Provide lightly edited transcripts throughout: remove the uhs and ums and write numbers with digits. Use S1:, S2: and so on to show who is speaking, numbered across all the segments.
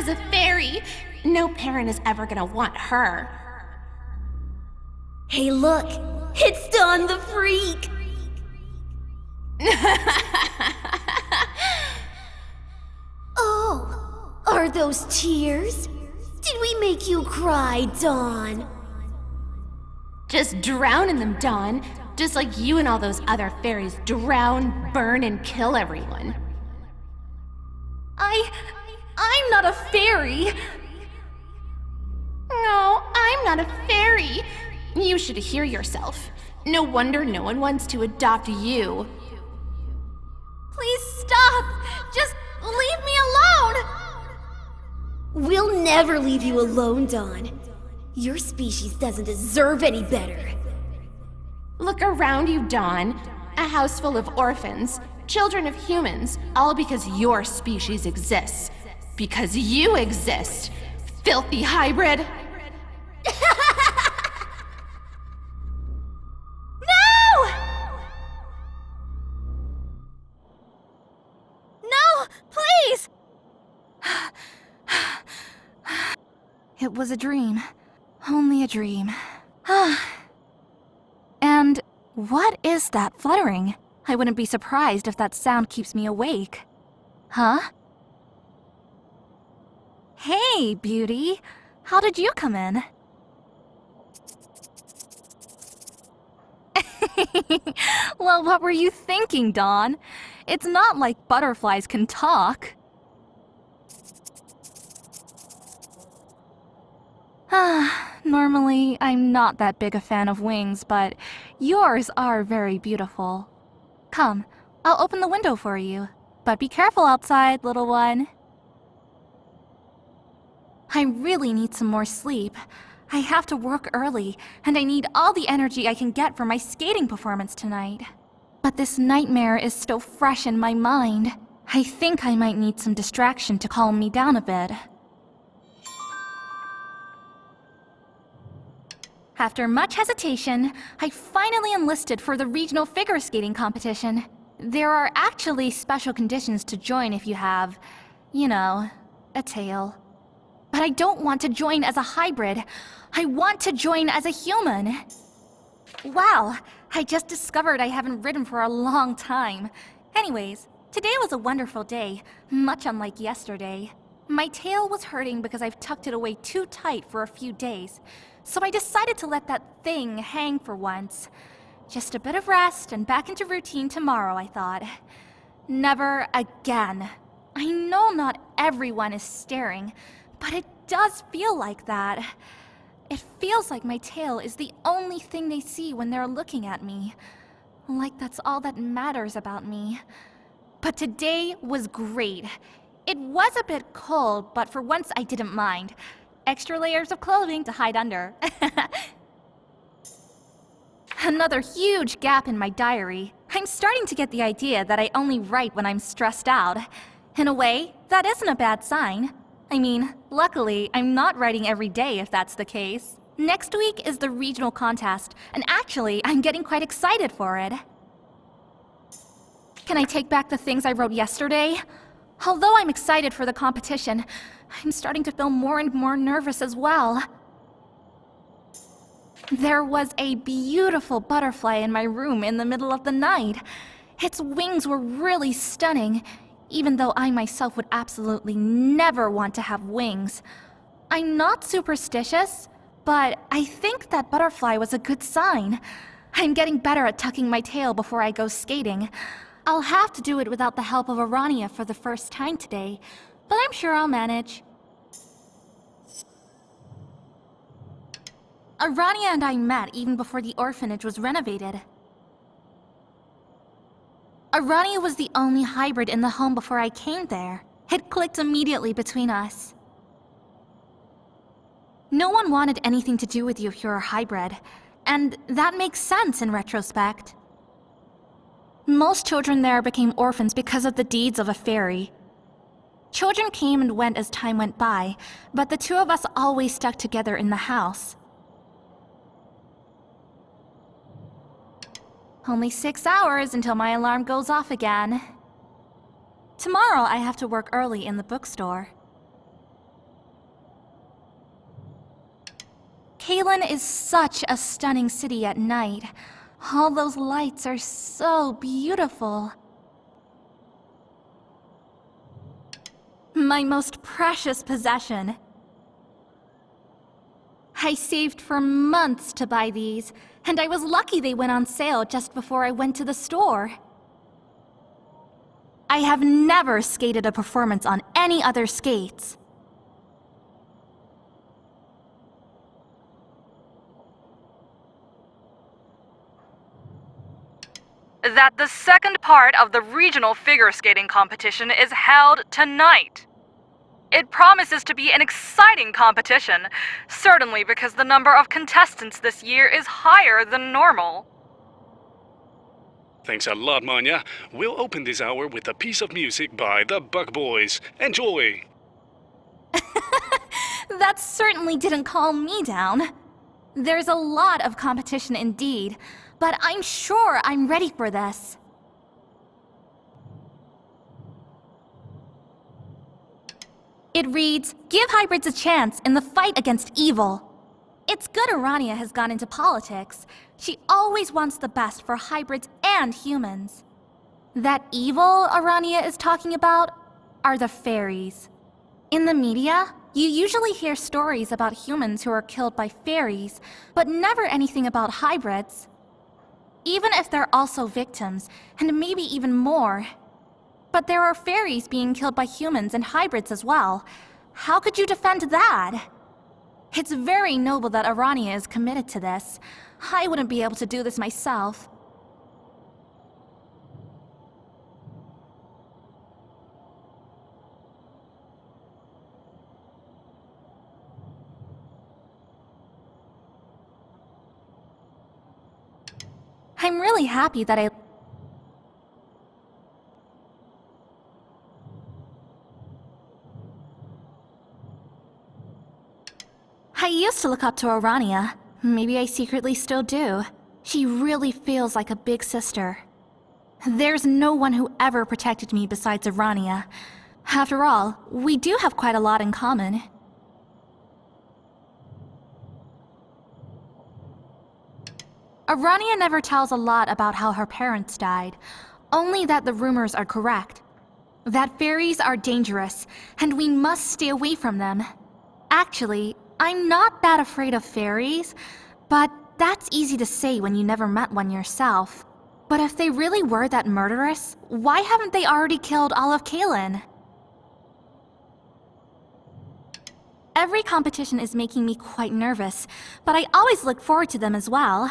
S1: is a fairy. No parent is ever gonna want her.
S2: Hey look, it's Dawn the Freak! Oh, are those tears? Did we make you cry, Dawn?
S1: Just drown in them, Dawn. Just like you and all those other fairies drown, burn, and kill everyone.
S3: I'm not a fairy!
S1: No, I'm not a fairy. You should hear yourself. No wonder no one wants to adopt you.
S3: Please stop! Just leave me alone!
S2: We'll never leave you alone, Dawn. Your species doesn't deserve any better.
S1: Look around you, Dawn. A house full of orphans, children of humans, all because your species exists. Because you exist, filthy hybrid!
S3: No! No, please! It was a dream. Only a dream. And what is that fluttering? I wouldn't be surprised if that sound keeps me awake. Huh? Hey, beauty. How did you come in? Well, what were you thinking, Dawn? It's not like butterflies can talk. Normally, I'm not that big a fan of wings, but yours are very beautiful. Come, I'll open the window for you. But be careful outside, little one. I really need some more sleep. I have to work early, and I need all the energy I can get for my skating performance tonight. But this nightmare is still fresh in my mind. I think I might need some distraction to calm me down a bit. After much hesitation, I finally enlisted for the regional figure skating competition. There are actually special conditions to join if you have, you know, a tail. But I don't want to join as a hybrid. I want to join as a human. Wow, I just discovered I haven't ridden for a long time. Anyways, today was a wonderful day, much unlike yesterday. My tail was hurting because I've tucked it away too tight for a few days, so I decided to let that thing hang for once. Just a bit of rest and back into routine tomorrow, I thought. Never again. I know not everyone is staring, but it does feel like that. It feels like my tail is the only thing they see when they're looking at me. Like that's all that matters about me. But today was great. It was a bit cold, but for once I didn't mind. Extra layers of clothing to hide under. Another huge gap in my diary. I'm starting to get the idea that I only write when I'm stressed out. In a way, that isn't a bad sign. I mean, luckily, I'm not writing every day if that's the case. Next week is the regional contest, and actually, I'm getting quite excited for it. Can I take back the things I wrote yesterday? Although I'm excited for the competition, I'm starting to feel more and more nervous as well. There was a beautiful butterfly in my room in the middle of the night. Its wings were really stunning, even though I myself would absolutely never want to have wings. I'm not superstitious, but I think that butterfly was a good sign. I'm getting better at tucking my tail before I go skating. I'll have to do it without the help of Arania for the first time today, but I'm sure I'll manage. Arania and I met even before the orphanage was renovated. Arania was the only hybrid in the home before I came there. It clicked immediately between us. No one wanted anything to do with you if you're a hybrid, and that makes sense in retrospect. Most children there became orphans because of the deeds of a faerie. Children came and went as time went by, but the two of us always stuck together in the house. Only 6 hours until my alarm goes off again. Tomorrow I have to work early in the bookstore. Kalen is such a stunning city at night. All those lights are so beautiful. My most precious possession. I saved for months to buy these, and I was lucky they went on sale just before I went to the store. I have never skated a performance on any other skates.
S4: That the second part of the regional figure skating competition is held tonight. It promises to be an exciting competition, certainly because the number of contestants this year is higher than normal.
S5: Thanks a lot, Manya. We'll open this hour with a piece of music by the Buck Boys. Enjoy!
S3: That certainly didn't calm me down. There's a lot of competition indeed, but I'm sure I'm ready for this. It reads, "Give hybrids a chance in the fight against evil." It's good Arania has gone into politics. She always wants the best for hybrids and humans. That evil Arania is talking about are the fairies. In the media, you usually hear stories about humans who are killed by fairies, but never anything about hybrids. Even if they're also victims, and maybe even more. But there are fairies being killed by humans and hybrids as well. How could you defend that? It's very noble that Arania is committed to this. I wouldn't be able to do this myself. I'm really happy that I used to look up to Arania. Maybe I secretly still do. She really feels like a big sister. There's no one who ever protected me besides Arania. After all, we do have quite a lot in common. Arania never tells a lot about how her parents died, only that the rumors are correct. That fairies are dangerous, and we must stay away from them. Actually, I'm not that afraid of fairies, but that's easy to say when you never met one yourself. But if they really were that murderous, why haven't they already killed all of Kalen? Every competition is making me quite nervous, but I always look forward to them as well.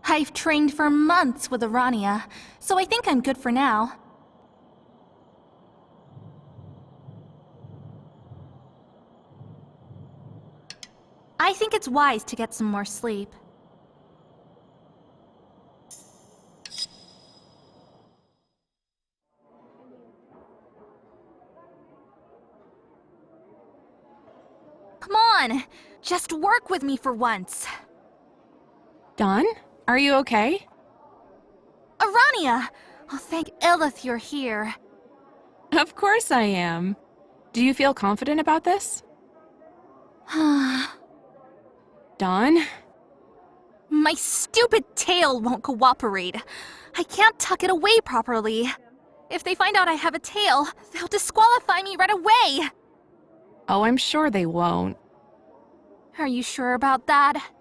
S3: I've trained for months with Arania, so I think I'm good for now. I think it's wise to get some more sleep. Come on, just work with me for once.
S1: Dawn, are you okay?
S3: Arania! Oh, thank Illith you're here.
S1: Of course I am. Do you feel confident about this? Dawn?
S3: My stupid tail won't cooperate. I can't tuck it away properly. If they find out I have a tail, they'll disqualify me right away.
S1: Oh, I'm sure they won't.
S3: Are you sure about that?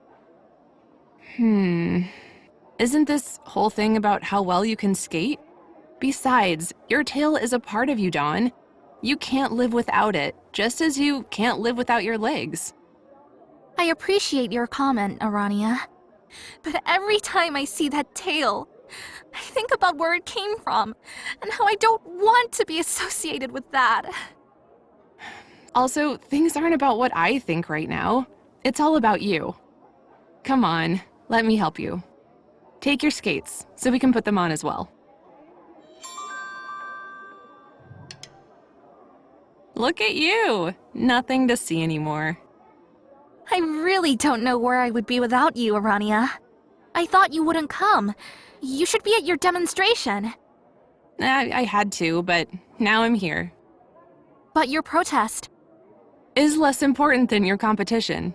S1: Isn't this whole thing about how well you can skate? Besides, your tail is a part of you, Dawn. You can't live without it, just as you can't live without your legs.
S3: I appreciate your comment, Arania. But every time I see that tail, I think about where it came from, and how I don't want to be associated with that.
S1: Also, things aren't about what I think right now. It's all about you. Come on, let me help you. Take your skates, so we can put them on as well. Look at you! Nothing to see anymore.
S3: I really don't know where I would be without you, Arania. I thought you wouldn't come. You should be at your demonstration.
S1: I had to, but now I'm here.
S3: But your protest.
S1: Is less important than your competition.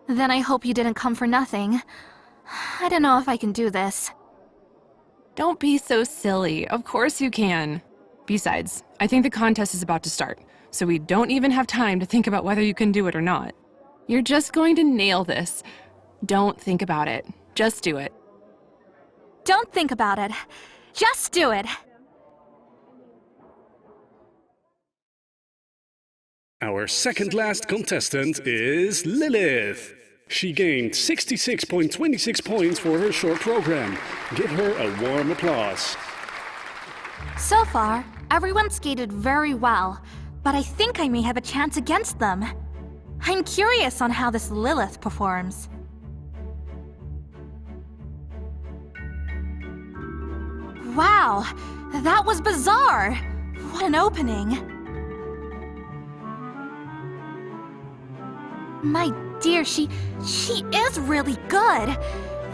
S3: Then I hope you didn't come for nothing. I don't know if I can do this.
S6: Don't be so silly. Of course you can. Besides, I think the contest is about to start, so we don't even have time to think about whether you can do it or not. You're just going to nail this. Don't think about it. Just do it.
S3: Don't think about it. Just do it.
S5: Our second last contestant is Lilith. She gained 66.26 points for her short program. Give her a warm applause.
S3: So far, everyone skated very well, but I think I may have a chance against them. I'm curious on how this Lilith performs. Wow, that was bizarre! What an opening! My dear, she is really good!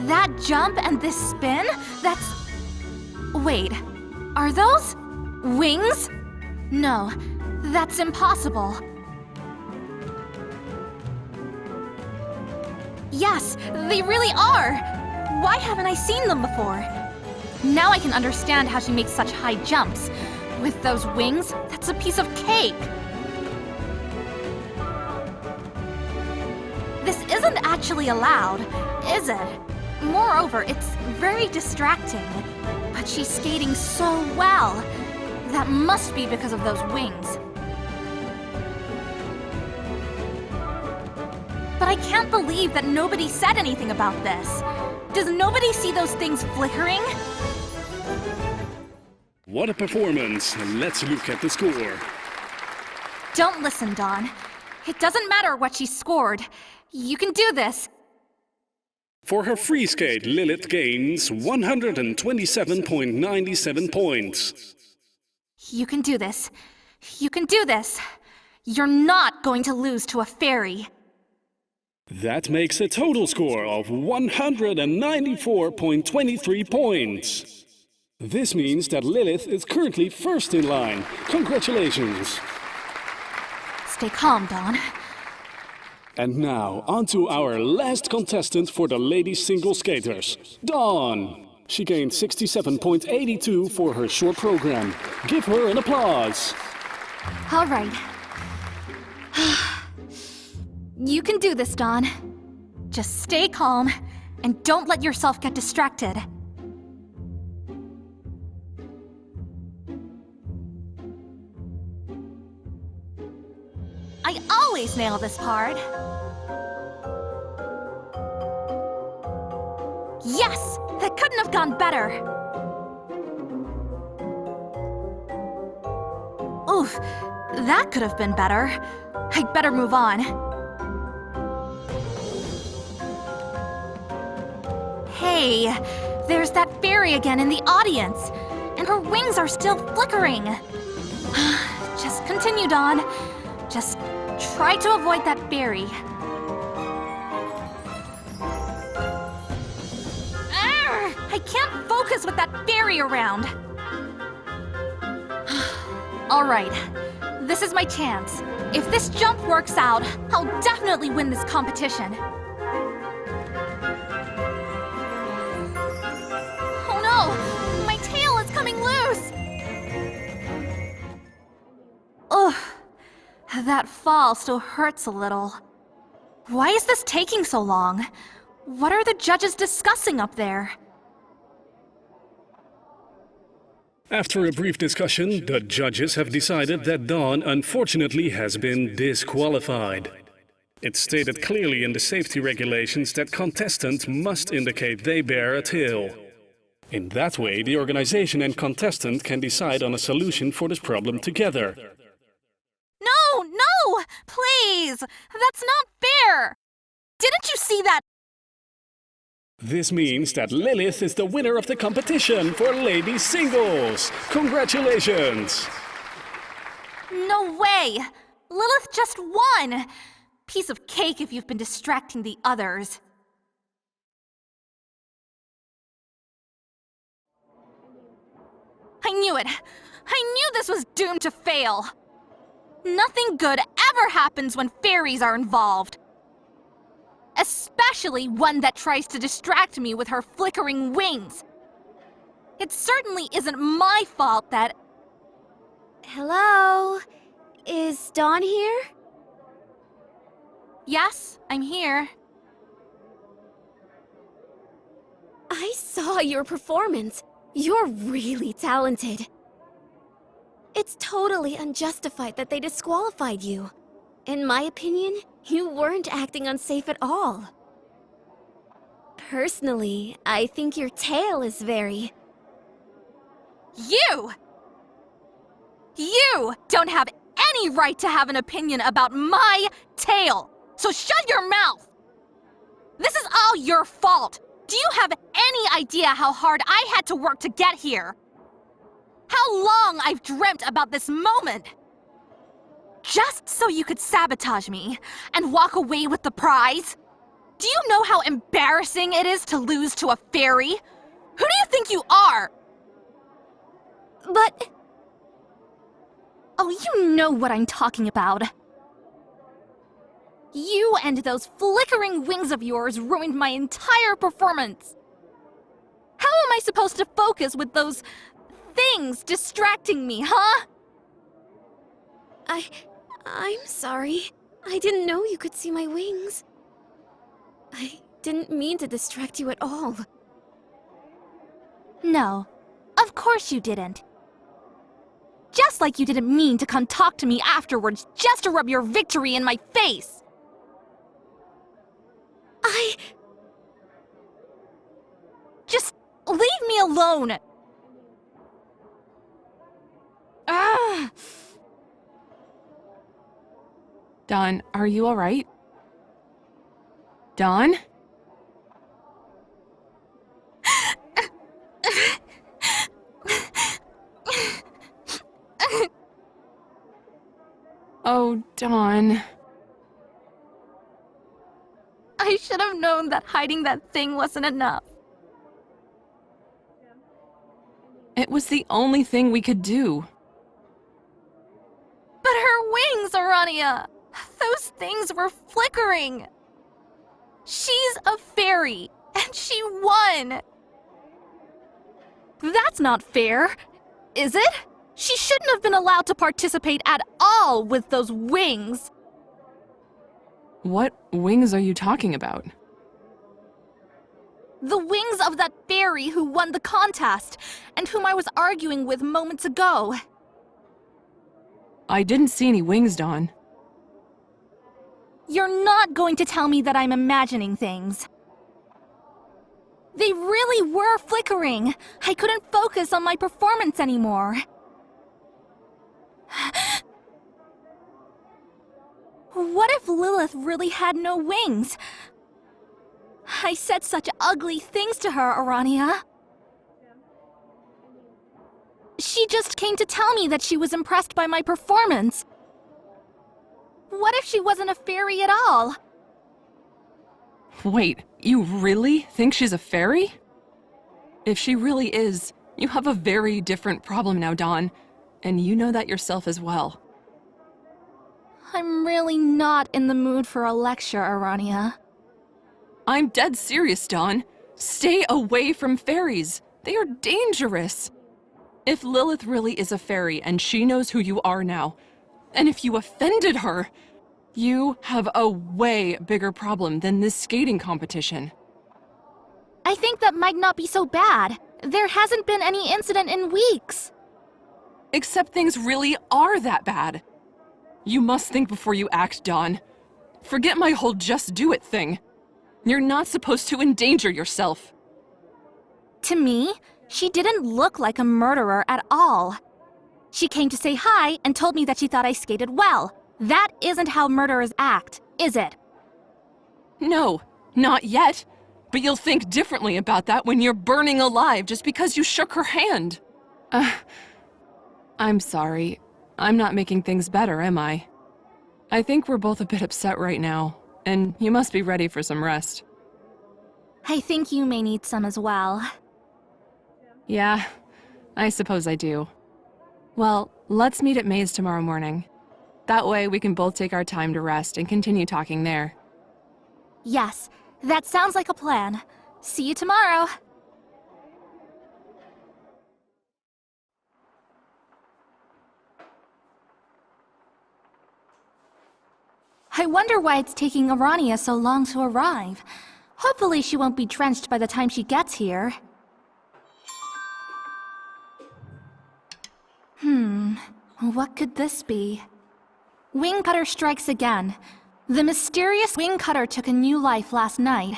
S3: That jump and this spin, that's... Wait, are those wings? No, that's impossible. Yes, they really are! Why haven't I seen them before? Now I can understand how she makes such high jumps. With those wings, that's a piece of cake! This isn't actually allowed, is it? Moreover, it's very distracting. But she's skating so well. That must be because of those wings. But I can't believe that nobody said anything about this. Does nobody see those things flickering?
S5: What a performance! Let's look at the score.
S3: Don't listen, Dawn. It doesn't matter what she scored. You can do this.
S5: For her free skate, Lilith gains 127.97 points.
S3: You can do this. You can do this. You're not going to lose to a fairy.
S5: That makes a total score of 194.23 points. This means that Lilith is currently first in line. Congratulations!
S3: Stay calm, Dawn.
S5: And now, on to our last contestant for the ladies single skaters, Dawn. She gained 67.82 for her short program. Give her an applause.
S3: All right. You can do this, Dawn. Just stay calm and don't let yourself get distracted. I always nail this part. Yes! That couldn't have gone better. Oof, that could have been better. I'd better move on. Hey, there's that fairy again in the audience, and her wings are still flickering. Just continue, Dawn. Just try to avoid that fairy. I can't focus with that fairy around. All right, this is my chance. If this jump works out, I'll definitely win this competition. Oh no, my tail is coming loose. Ugh, that fall still hurts a little. Why is this taking so long? What are the judges discussing up there?
S5: After a brief discussion, the judges have decided that Dawn unfortunately has been disqualified. It's stated clearly in the safety regulations that contestants must indicate they bear a tail. In that way, the organization and contestant can decide on a solution for this problem together.
S3: No, no! Please! That's not fair! Didn't you see that?
S5: This means that Lilith is the winner of the competition for ladies singles. Congratulations!
S3: No way! Lilith just won! Piece of cake if you've been distracting the others. I knew it! I knew this was doomed to fail! Nothing good ever happens when fairies are involved. Especially one that tries to distract me with her flickering wings. It certainly isn't my fault that...
S2: Hello? Is Dawn here?
S3: Yes, I'm here.
S2: I saw your performance. You're really talented. It's totally unjustified that they disqualified you. In my opinion, you weren't acting unsafe at all. Personally, I think your tail is very...
S3: You! You don't have any right to have an opinion about my tail! So shut your mouth! This is all your fault! Do you have any idea how hard I had to work to get here? How long I've dreamt about this moment? Just so you could sabotage me and walk away with the prize? Do you know how embarrassing it is to lose to a faerie? Who do you think you are?
S2: But...
S3: Oh, you know what I'm talking about. You and those flickering wings of yours ruined my entire performance. How am I supposed to focus with those things distracting me, huh?
S2: I'm sorry. I didn't know you could see my wings. I didn't mean to distract you at all.
S3: No, of course you didn't. Just like you didn't mean to come talk to me afterwards just to rub your victory in my face. Just leave me alone! Ah!
S6: Dawn, are you alright? Dawn? Oh, Dawn.
S3: I should have known that hiding that thing wasn't enough.
S6: It was the only thing we could do.
S3: But her wings, Arania! Those things were flickering! She's a faerie, and she won! That's not fair, is it? She shouldn't have been allowed to participate at all with those wings!
S6: What wings are you talking about?
S3: The wings of that faerie who won the contest, and whom I was arguing with moments ago.
S6: I didn't see any wings, Dawn.
S3: You're not going to tell me that I'm imagining things. They really were flickering. I couldn't focus on my performance anymore. What if Lilith really had no wings? I said such ugly things to her, Arania. She just came to tell me that she was impressed by my performance. What if she wasn't a faerie at all?
S6: Wait, you really think she's a faerie? If she really is, you have a very different problem now, Dawn. And you know that yourself as well.
S3: I'm really not in the mood for a lecture, Arania.
S6: I'm dead serious, Dawn. Stay away from fairies. They are dangerous. If Lilith really is a faerie and she knows who you are now, and if you offended her, you have a way bigger problem than this skating competition.
S3: I think that might not be so bad. There hasn't been any incident in weeks.
S6: Except things really are that bad. You must think before you act, Dawn. Forget my whole just do it thing. You're not supposed to endanger yourself.
S3: To me, she didn't look like a murderer at all. She came to say hi and told me that she thought I skated well. That isn't how murderers act, is it?
S6: No, not yet. But you'll think differently about that when you're burning alive just because you shook her hand. I'm sorry. I'm not making things better, am I? I think we're both a bit upset right now, and you must be ready for some rest.
S3: I think you may need some as well.
S6: Yeah, I suppose I do. Well, let's meet at Maze tomorrow morning. That way we can both take our time to rest and continue talking there.
S3: Yes, that sounds like a plan. See you tomorrow. I wonder why it's taking Arania so long to arrive. Hopefully she won't be drenched by the time she gets here. What could this be? Wing Cutter strikes again. The mysterious Wing Cutter took a new life last night.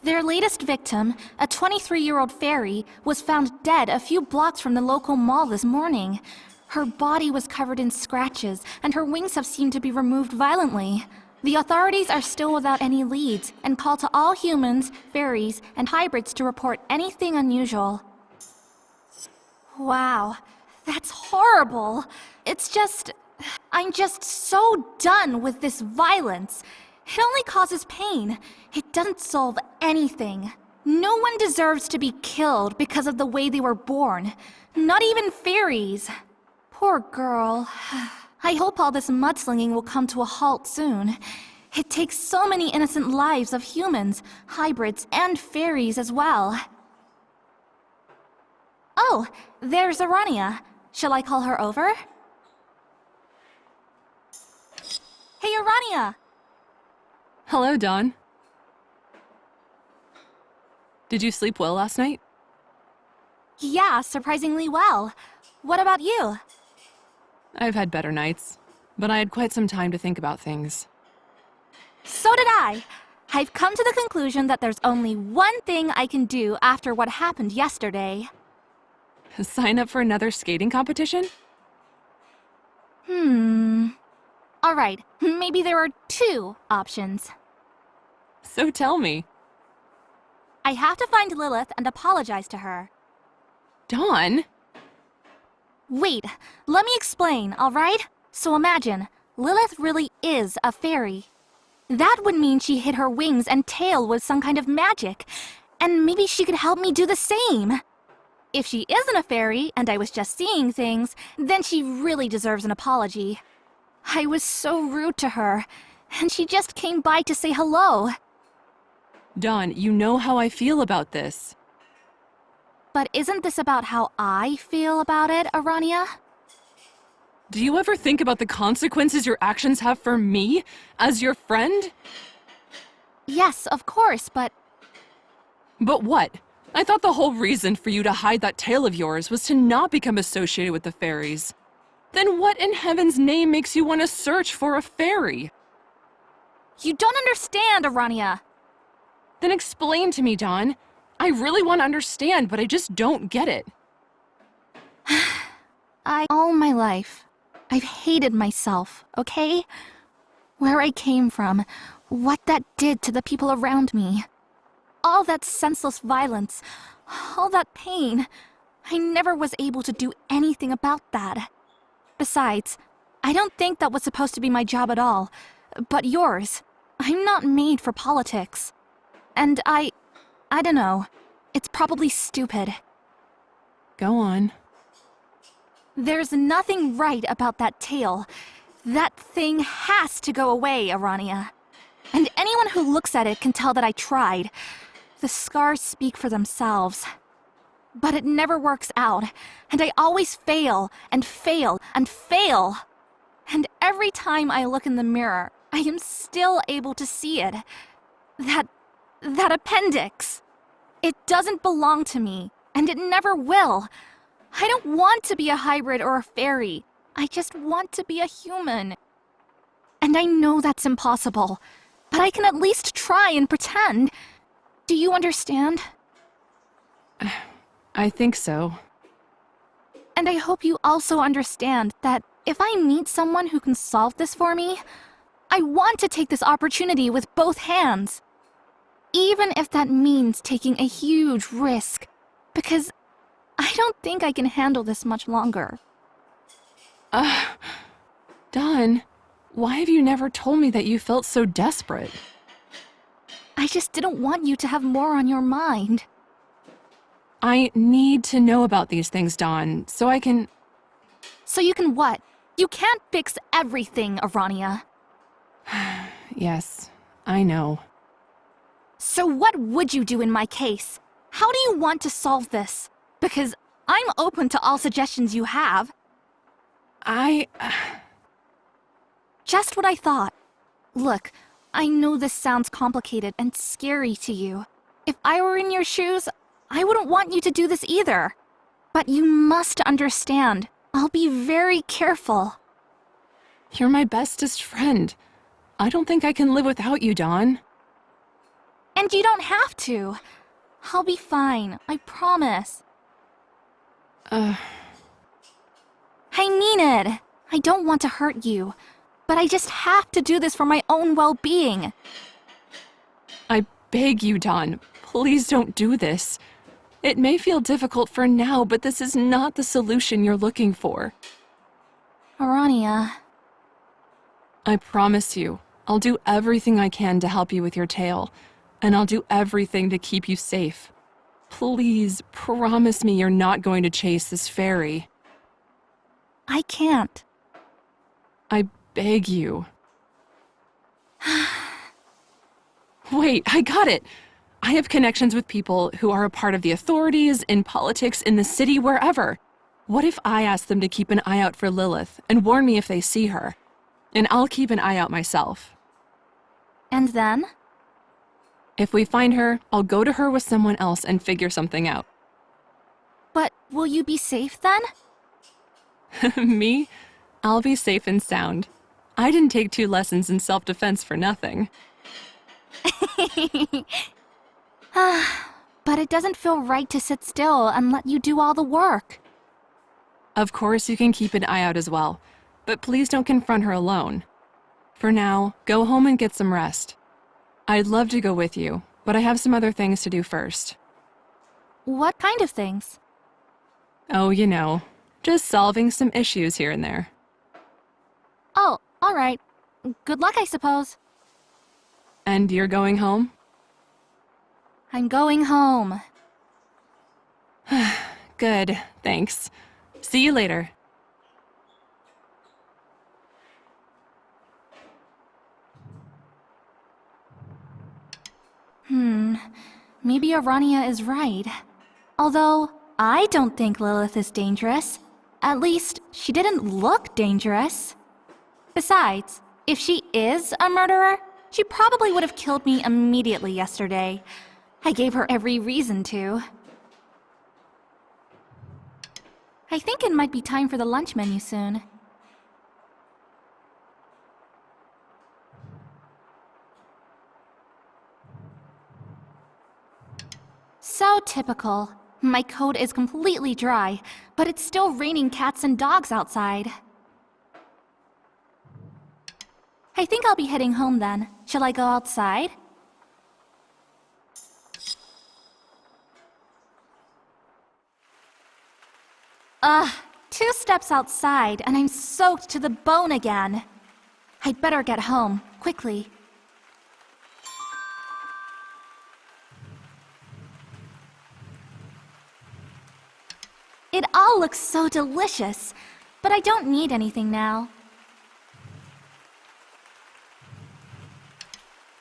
S3: Their latest victim, a 23-year-old faerie, was found dead a few blocks from the local mall this morning. Her body was covered in scratches, and her wings have seemed to be removed violently. The authorities are still without any leads, and call to all humans, fairies, and hybrids to report anything unusual. Wow, that's horrible. I'm just so done with this violence. It only causes pain. It doesn't solve anything. No one deserves to be killed because of the way they were born. Not even fairies. Poor girl. I hope all this mudslinging will come to a halt soon. It takes so many innocent lives of humans, hybrids, and fairies as well. Oh, there's Arania. Shall I call her over? Hey, Arania!
S6: Hello, Dawn. Did you sleep well last night?
S3: Yeah, surprisingly well. What about you?
S6: I've had better nights, but I had quite some time to think about things.
S3: So did I. I've come to the conclusion that there's only one thing I can do after what happened yesterday.
S6: Sign up for another skating competition?
S3: Alright, maybe there are two options.
S6: So tell me.
S3: I have to find Lilith and apologize to her.
S6: Dawn?
S3: Wait, let me explain, alright? So imagine, Lilith really is a fairy. That would mean she hid her wings and tail with some kind of magic, and maybe she could help me do the same. If she isn't a fairy, and I was just seeing things, then she really deserves an apology. I was so rude to her, and she just came by to say hello.
S6: Dawn, you know how I feel about this.
S3: But isn't this about how I feel about it, Arania?
S6: Do you ever think about the consequences your actions have for me, as your friend?
S3: Yes, of course, but
S6: But what? I thought the whole reason for you to hide that tail of yours was to not become associated with the fairies. Then what in heaven's name makes you want to search for a fairy?
S3: you don't understand, Arania.
S6: Then explain to me, Dawn. I really want to understand, but I just don't get it.
S3: All my life, I've hated myself, okay? Where I came from, what that did to the people around me. All that senseless violence, all that pain. I never was able to do anything about that. Besides, I don't think that was supposed to be my job at all. But yours. I'm not made for politics. And I don't know. It's probably stupid.
S6: Go on.
S3: There's nothing right about that tail. That thing has to go away, Arania. And anyone who looks at it can tell that I tried. The scars speak for themselves. But it never works out, and I always fail, and fail, and fail. And every time I look in the mirror, I am still able to see it. That appendix. It doesn't belong to me, and it never will. I don't want to be a hybrid or a fairy. I just want to be a human. And I know that's impossible, but I can at least try and pretend. Do you understand?
S6: I think so.
S3: And I hope you also understand that if I meet someone who can solve this for me, I want to take this opportunity with both hands. Even if that means taking a huge risk, because I don't think I can handle this much longer.
S6: Dawn, why have you never told me that you felt so desperate?
S3: I just didn't want you to have more on your mind.
S6: I need to know about these things, Dawn, so I can...
S3: So you can what? You can't fix everything, Arania.
S6: Yes, I know.
S3: So what would you do in my case? How do you want to solve this? Because I'm open to all suggestions you have. Just what I thought. Look, I know this sounds complicated and scary to you. If I were in your shoes, I wouldn't want you to do this either. But you must understand, I'll be very careful.
S6: You're my bestest friend. I don't think I can live without you, Dawn.
S3: And you don't have to. I'll be fine, I promise. I mean it. I don't want to hurt you, but I just have to do this for my own well-being.
S6: I beg you, Dawn. Please don't do this. It may feel difficult for now, but this is not the solution you're looking for.
S3: Arania.
S6: I promise you, I'll do everything I can to help you with your tale, and I'll do everything to keep you safe. Please, promise me you're not going to chase this faerie.
S3: I can't.
S6: I beg you. Wait, I got it! I have connections with people who are a part of the authorities, in politics, in the city, wherever. What if I ask them to keep an eye out for Lilith and warn me if they see her? And I'll keep an eye out myself.
S3: And then?
S6: If we find her, I'll go to her with someone else and figure something out.
S3: But will you be safe then?
S6: Me? I'll be safe and sound. I didn't take 2 lessons in self-defense for nothing.
S3: But it doesn't feel right to sit still and let you do all the work.
S6: Of course you can keep an eye out as well, but please don't confront her alone. For now, go home and get some rest. I'd love to go with you, but I have some other things to do first.
S3: What kind of things?
S6: Oh, you know, just solving some issues here and there.
S3: Oh, all right. Good luck, I suppose.
S6: And you're going home?
S3: I'm going home.
S6: Good, thanks. See you later.
S3: Maybe Arania is right. Although, I don't think Lilith is dangerous. At least, she didn't look dangerous. Besides, if she is a murderer, she probably would have killed me immediately yesterday. I gave her every reason to. I think it might be time for the lunch menu soon. So typical. My coat is completely dry, but it's still raining cats and dogs outside. I think I'll be heading home then. Shall I go outside? Ugh, 2 steps outside and I'm soaked to the bone again. I'd better get home, quickly. It all looks so delicious, but I don't need anything now.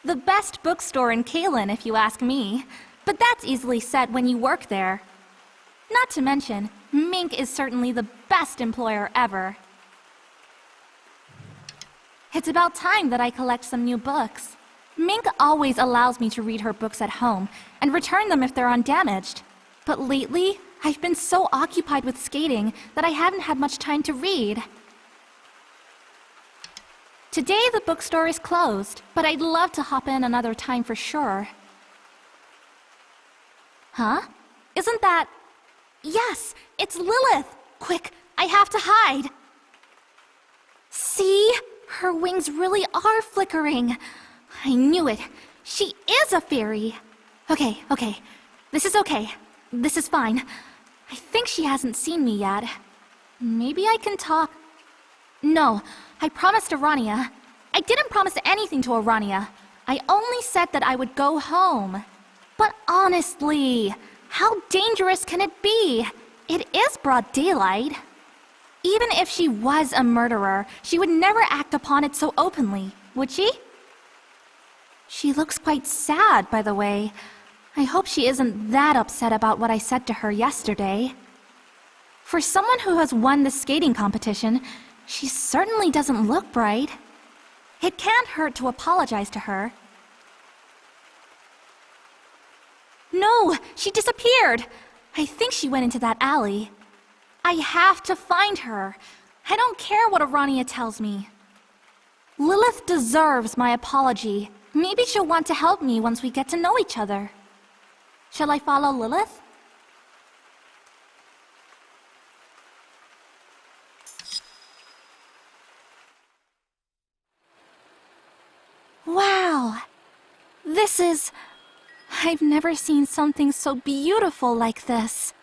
S3: The best bookstore in Kalen, if you ask me, but that's easily said when you work there. Not to mention, Mink is certainly the best employer ever. It's about time that I collect some new books. Mink always allows me to read her books at home and return them if they're undamaged. But lately, I've been so occupied with skating that I haven't had much time to read. Today the bookstore is closed, but I'd love to hop in another time for sure. Huh? Isn't that... Yes, it's Lilith! Quick, I have to hide! See? Her wings really are flickering. I knew it. She is a faerie. Okay. This is okay. This is fine. I think she hasn't seen me yet. Maybe I can talk... No, I promised Arania. I didn't promise anything to Arania. I only said that I would go home. But honestly, how dangerous can it be? It is broad daylight. Even if she was a murderer, she would never act upon it so openly, would she? She looks quite sad, by the way. I hope she isn't that upset about what I said to her yesterday. For someone who has won the skating competition, she certainly doesn't look bright. It can't hurt to apologize to her. No, she disappeared! I think she went into that alley. I have to find her. I don't care what Arania tells me. Lilith deserves my apology. Maybe she'll want to help me once we get to know each other. Shall I follow Lilith? Wow! This is... I've never seen something so beautiful like this.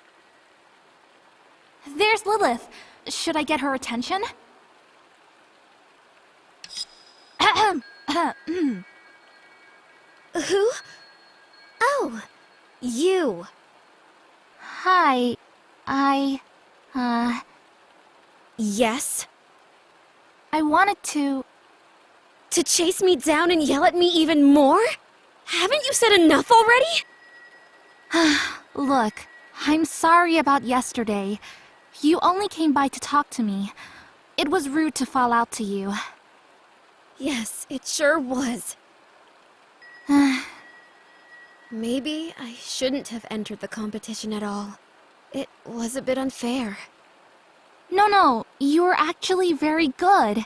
S3: There's Lilith. Should I get her attention?
S2: Who? Oh, you.
S3: Hi.
S2: Yes?
S3: I wanted to...
S2: To chase me down and yell at me even more? Haven't you said enough already?
S3: Look, I'm sorry about yesterday. You only came by to talk to me. It was rude to fall out to you.
S2: Yes, it sure was. Maybe I shouldn't have entered the competition at all. It was a bit unfair.
S3: No, you were actually very good.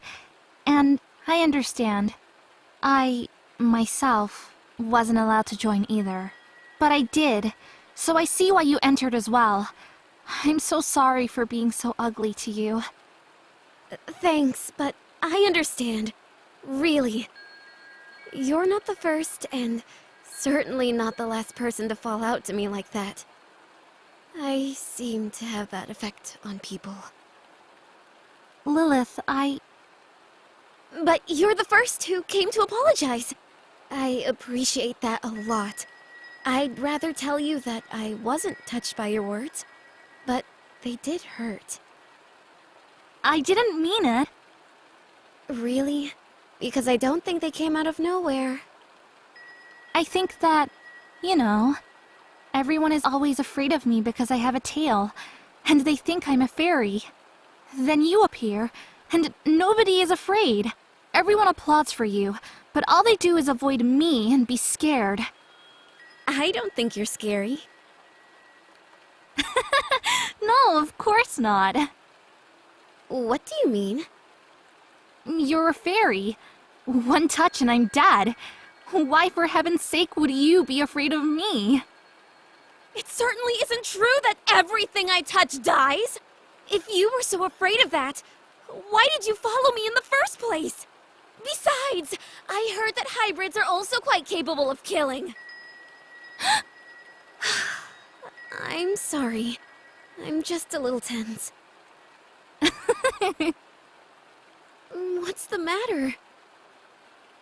S3: And I understand. I, myself, wasn't allowed to join either. But I did, so I see why you entered as well. I'm so sorry for being so ugly to you.
S2: Thanks, but I understand. Really. You're not the first, and certainly not the last person to fall out to me like that. I seem to have that effect on people.
S3: Lilith,
S2: But you're the first who came to apologize. I appreciate that a lot. I'd rather tell you that I wasn't touched by your words, but they did hurt.
S3: I didn't mean it.
S2: Really? Because I don't think they came out of nowhere.
S3: I think that, you know, everyone is always afraid of me because I have a tail, and they think I'm a fairy. Then you appear, and nobody is afraid. Everyone applauds for you, but all they do is avoid me and be scared.
S2: I don't think you're scary.
S3: No, of course not.
S2: What do you mean?
S3: You're a fairy. One touch and I'm dead. Why, for heaven's sake, would you be afraid of me?
S2: It certainly isn't true that everything I touch dies. If you were so afraid of that, why did you follow me in the first place? Besides, I heard that hybrids are also quite capable of killing. I'm sorry. I'm just a little tense. What's the matter?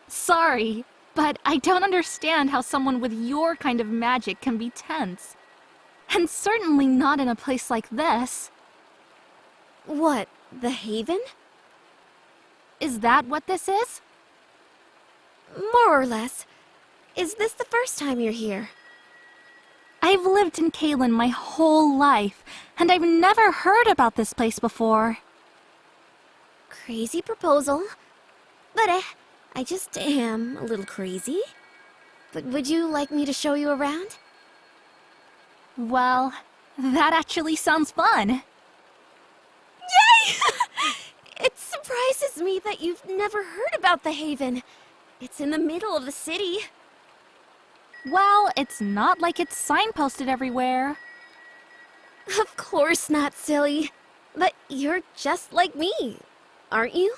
S3: Sorry, but I don't understand how someone with your kind of magic can be tense. And certainly not in a place like this.
S2: What, the Haven?
S3: Is that what this is?
S2: More or less. Is this the first time you're here?
S3: I've lived in Kalen my whole life, and I've never heard about this place before.
S2: Crazy proposal. But I just am a little crazy. But would you like me to show you around?
S3: Well, that actually sounds fun.
S2: Yay! It surprises me that you've never heard about the Haven. It's in the middle of the city.
S3: Well, it's not like it's signposted everywhere.
S2: Of course not, silly. But you're just like me, aren't you?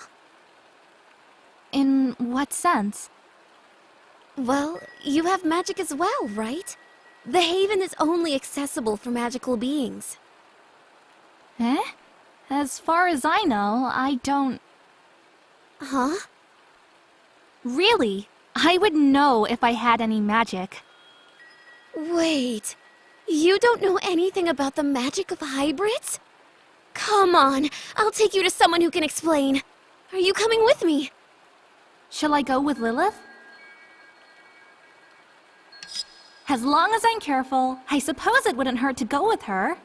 S3: In what sense?
S2: Well, you have magic as well, right? The Haven is only accessible for magical beings.
S3: Eh? As far as I know, I don't...
S2: Huh?
S3: Really? I would know if I had any magic.
S2: Wait, you don't know anything about the magic of hybrids? Come on, I'll take you to someone who can explain. Are you coming with me?
S3: Shall I go with Lilith? As long as I'm careful, I suppose it wouldn't hurt to go with her.